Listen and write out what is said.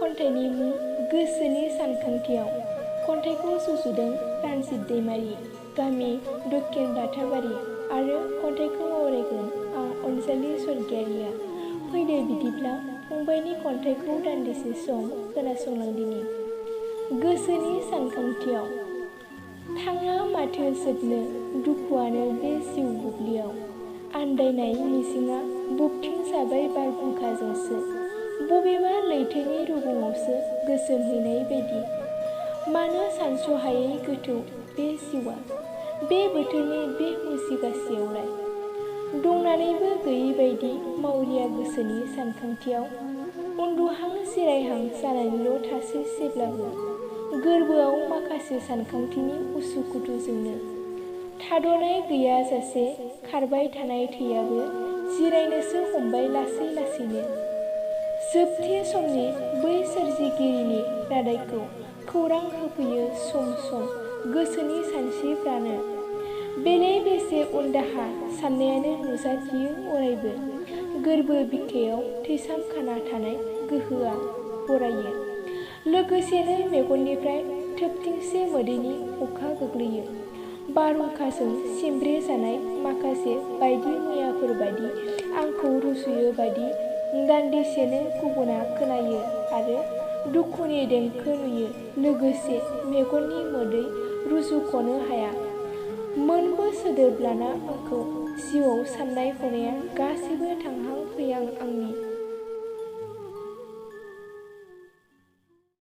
खन्थाइनि मुं गोसोनि सानखांथियाव। खन्थाइखौ सुजुदों प्रानजित दैमारि, गामि दक्षिण बाथाबारि आरो खन्थाइखौ आवरायगोन आं अनजालि स्वर्गियारिया। फैदो बिदिब्ला फंबायनि खन्थाइखौ दान्दिसे सम खोनासंलांदिनि। गोसोनि सानखांथियाव। थांला माथो जोबनो दुखुआनो बे जिउ बुब्लियाव। आन्दायनाय मिजिंआ बुबथिंजाबाय बारहुंखाजोंसो। बबेबा लैथोनि रुगुङावसो गोजोमहैनाय बायदि। मानो सानस'हायै गोथौ बे जिउआ, बे बोथोरनि बे मुजिगासेयावलाय। दंनानैबो गैयै बायदि मावरिया गोसोनि सानखांथियाव। उन्दुहां जिरायहां जानानैल' थासै जेब्लाबो। गोरबोआव माखासे सानखांथिनि उसुखुथुजोंनो। थाद'नाय गैयाजासे खारबाय थानाय थैयाबो जिरायनोसो हमबाय लासै लासैनो। जोबथे समनि बै सोरजिगिरिनि रादायखौ खौरां होफैयो सम सम गोसोनि सानस्रिफ्रानो। बेले बेजे उनदाहा साननायानो नुजाथियो अरायबो। गोरबो बिखायाव थैसामखाना थानाय गोहोआ बरायो। लोगोसेनो मेगननिफ्राय थोबथिंसे मोदैनि अखा गोग्लैयो। बारहुंखाजों सिमब्रे जानाय माखासे बायदि मैयाफोरबादि आंखौ रुजुयो बादि दान्दिसेनो गुबुना खोनायो आरो दुखुनि देंखो नुयो लोगोसे मेगननि मोदै रुजुख'नो हाया। मोनबो सोदोब लाना आंखौ जिउआव साननाय हनाया गासैबो थांहां फैहां आंनि